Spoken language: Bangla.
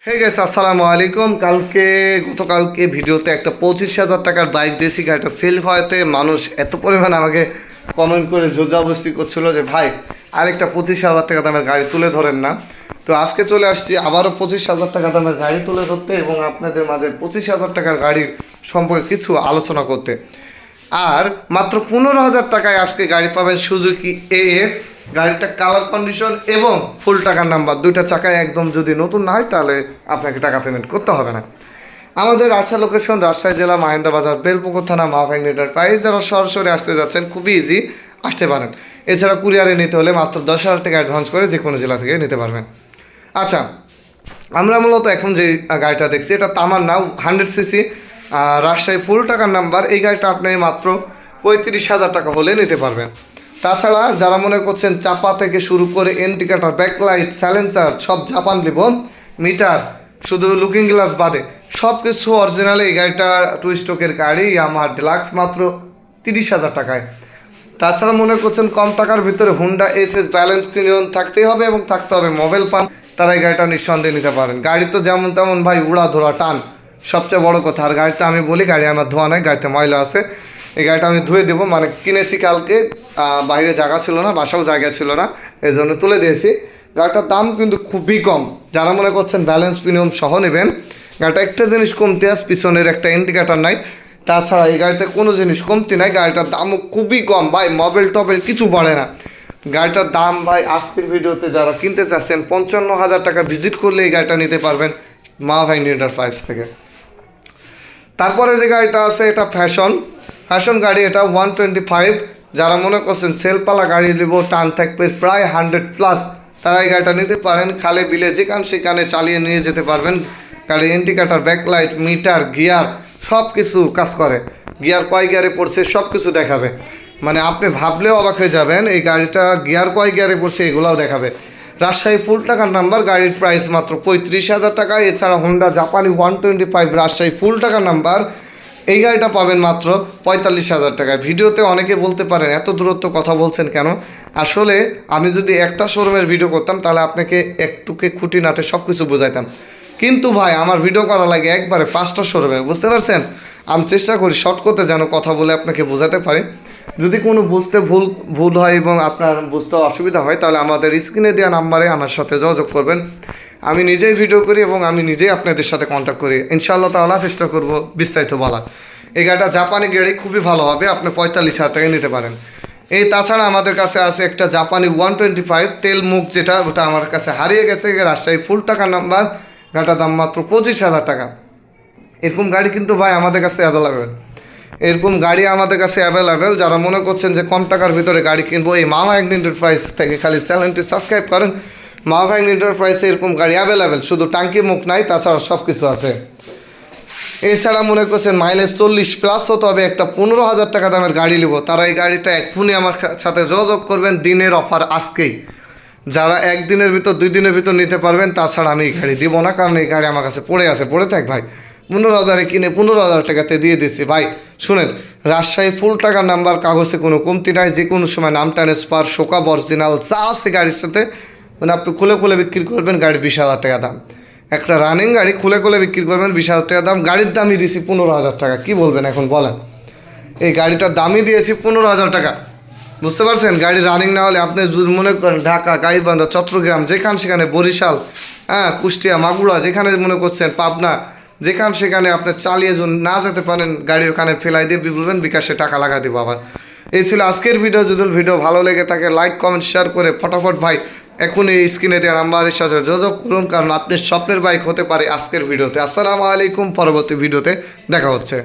হে গাইস, আসসালামু আলাইকুম। গতকালকে ভিডিওতে একটা 25,000 টাকার বাইক দিয়েছি। গাড়িটা সেল হওয়াতে মানুষ এত পরিমাণ আমাকে কমেন্ট করে জোরজবরদস্তি করছিল যে ভাই আরেকটা 25,000 টাকা দামের গাড়ি তুলে ধরেন না। তো আজকে চলে আসছি আবারও 25,000 টাকা দামের গাড়ি তুলে ধরতে এবং আপনাদের মাঝে 25,000 টাকার গাড়ির সম্পর্কে কিছু আলোচনা করতে। আর মাত্র 15,000 টাকায় আজকে গাড়ি পাবেন সুজুকি এএক্স। গাড়িটা কালার কন্ডিশন এবং ফুল টাকার নাম্বার, দুইটা চাকায় একদম যদি নতুন না হয় তাহলে আপনাকে টাকা পেমেন্ট করতে হবে না। আমাদের আসা লোকেশন রাজশাহী জেলা মাহেন্দ্রা বাজার, বেলপুকুর থানা, মাহফাইন লিটার প্রাইস। যারা সরাসরি আসতে যাচ্ছেন খুবই ইজি, আসতে পারেন। এছাড়া কুরিয়ারে নিতে হলে মাত্র 10,000 টাকা অ্যাডভান্স করে যে কোনো জেলা থেকে নিতে পারবেন। আচ্ছা, আমরা মূলত এখন যে গাড়িটা দেখছি এটা তামান্না 100cc, রাজশাহী ফুল টাকার নাম্বার। এই গাড়িটা আপনি মাত্র 35,000 টাকা হলে নিতে পারবেন। তাছাড়া যারা মনে করছেন চাপা থেকে শুরু করে ইন্ডিকেটর, ব্যাকলাইট, সাইলেন্সার সব জাপান লিব, মিটার শুধু লুকিং গ্লাস বাদে সব কিছু অরিজিনাল। এই গাড়িটা 2 স্ট্রোকের গাড়ি, আমার ডিলাক্স, মাত্র 30,000 টাকায়। তাছাড়া মনে করছেন কম টাকার ভিতরে হুন্ডা এসএস ব্যালেন্স প্রিমিয়াম থাকতেই হবে এবং থাকতে হবে মোবাইল পাম্প, তারা এই গাড়িটা নিঃসন্দেহে নিতে পারেন। গাড়ি তো যেমন তেমন ভাই, উড়া ধরা টান সবচেয়ে বড় কথা। আর গাড়িটা আমি বলি, গাড়ি আমার ধোয়া নয়, গাড়িতে ময়লা আছে। এই গাড়িটা আমি ধুয়ে দেবো, মানে কিনেছি কালকে, বাইরে জায়গা ছিল না, বাসাও জায়গা ছিল না, এই জন্য তুলে দিয়েছি। গাড়িটার দাম কিন্তু খুবই কম। যারা মনে করছেন ব্যালেন্স প্রিমিয়াম সহ নেবেন, গাড়িটা একটা জিনিস কমতি আছে, পিছনের একটা ইন্ডিকেটার নাই। তাছাড়া এই গাড়িতে কোনো জিনিস কমতি নাই। গাড়িটার দামও খুবই কম ভাই, মোবাইল টবেল কিছু পড়ে না। গাড়িটার দাম ভাই আজকের ভিডিওতে যারা কিনতে চাচ্ছেন 55,000 টাকা ভিজিট করলে এই গাড়িটা নিতে পারবেন মাহফাইন এন্টারপ্রাইজ থেকে। তারপরে যে গাড়িটা আছে এটা ফ্যাশন গাড়ি, এটা 125। যারা মনে করছেন সেলপালা গাড়ি নেব, টান থাকবে প্রায় 100+, তারা এই গাড়িটা নিতে পারেন। খালে বিলে যেখানে সেখানে চালিয়ে নিয়ে যেতে পারবেন। গাড়ি ইন্ডিকেটার, ব্যাকলাইট, মিটার, গিয়ার সব কিছু কাজ করে। গিয়ার কয় গিয়ারে পড়ছে সব কিছু দেখাবে, মানে আপনি ভাবলেও অবাক হয়ে যাবেন এই গাড়িটা গিয়ার কয় গিয়ারে পড়ছে এগুলোও দেখাবে। রাজশাহী ফুল টাকার নাম্বার, গাড়ির প্রাইস মাত্র 35,000 টাকা। এছাড়া হোন্ডা জাপানি 125 রাজশাহী ফুল টাকার নাম্বার, এই গাড়িটা পাবেন মাত্র 45,000 টাকায়। ভিডিওতে অনেকে বলতে পারেন এত দূরত্ব কথা বলছেন কেন। আসলে আমি যদি একটা শোরুমের ভিডিও করতাম তাহলে আপনাকে একটুকে খুঁটিনাটি সব কিছু বোঝাইতাম, কিন্তু ভাই আমার ভিডিও করা লাগে একবারে 5টা শোরুমে, বুঝতে পারছেন। আমি চেষ্টা করি শর্ট করতে যেন কথা বলে আপনাকে বোঝাতে পারি। যদি কোনো বুঝতে ভুল হয় এবং আপনার বুঝতে অসুবিধা হয় তাহলে আমাদের স্ক্রিনে দেওয়া নাম্বারে আমার সাথে যোগাযোগ করবেন। আমি নিজেই ভিডিও করি এবং আমি নিজেই আপনাদের সাথে কন্ট্যাক্ট করি। ইনশাআল্লাহ তাআলা চেষ্টা করব বিস্তারিত বলার। এই গাড়িটা জাপানি গাড়ি, খুবই ভালো হবে, আপনি 45,000 টাকায় নিতে পারেন। এই তাছাড়া আমাদের কাছে আছে একটা জাপানি 125 তেল মুখ, যেটা ওটা আমার কাছে হারিয়ে গেছে। রাজশাহী ফুল টাকা নাম্বার, গাড়িটার দাম মাত্র 25,000 টাকা। এরকম গাড়ি কিন্তু ভাই আমাদের কাছে অ্যাভেলেবেল। যারা মনে করছেন যে কম টাকার ভিতরে গাড়ি কিনবো, এই মাহফাইন এন্টারপ্রাইজ থেকে খালি চ্যানেলটি সাবস্ক্রাইব করেন। মাহফাইন এন্টারপ্রাইজে এরকম গাড়ি অ্যাভেলেবেল, শুধু টাঙ্কি মুখ নাই, তাছাড়া সব কিছু আছে। এছাড়া মনে করছেন মাইলেজ 40+ হতে হবে, একটা 15,000 টাকা দামের গাড়ি নেব, তারা এই গাড়িটা এক্ষুনি আমার সাথে যোগাযোগ করবেন। দিনের অফার আজকেই, যারা 1 দিনের ভিতর 2 দিনের ভিতর নিতে পারবেন, তাছাড়া আমি এই গাড়ি দিব না, কারণ এই গাড়ি আমার কাছে পড়ে থাক ভাই। 15,000-এ কিনে 15,000 টাকাতে দিয়ে দিচ্ছি ভাই। শুনেন, রাজশাহী ফুল টাকার নাম্বার, কাগজে কোনো কমতি নাই, যে কোনো সময় নাম ট্রান্সফার, শোকাব, অরিজিনাল যা আছে গাড়ির সাথে, মানে আপনি খুলে বিক্রি করবেন। গাড়ি 20,000 টাকা দাম, একটা রানিং গাড়ি খুলে বিক্রি করবেন 20,000 টাকা দাম। গাড়ির দামই দিয়েছি 15,000 টাকা, কী বলবেন এখন বলেন। এই গাড়িটার দামই দিয়েছি 15,000 টাকা, বুঝতে পারছেন। গাড়ি রানিং না হলে আপনি যদি মনে করেন ঢাকা, গাইবান্ধা, চট্টগ্রাম, যেখানে সেখানে, বরিশাল, কুষ্টিয়া, মাগুরা, যেখানে মনে করছেন পাবনা, যেখানে সেখানে আপনি চালিয়ে না যেতে পারেন, গাড়ি ওখানে ফেলাই দিয়ে বলবেন বিকাশে টাকা লাগা দিব আবার। এই ছিল আজকের ভিডিও। যদি ভিডিও ভালো লেগে থাকে লাইক, কমেন্ট, শেয়ার করে ফটাফট ভাই এখন এই স্ক্রিনে দেওয়া নাম্বারের সাথে যোগাযোগ করুন, কারণ আপনার স্বপ্নের বাইক হতে পারে আজকের ভিডিওতে। আসসালামু আলাইকুম, পরবর্তী ভিডিওতে দেখা হচ্ছে।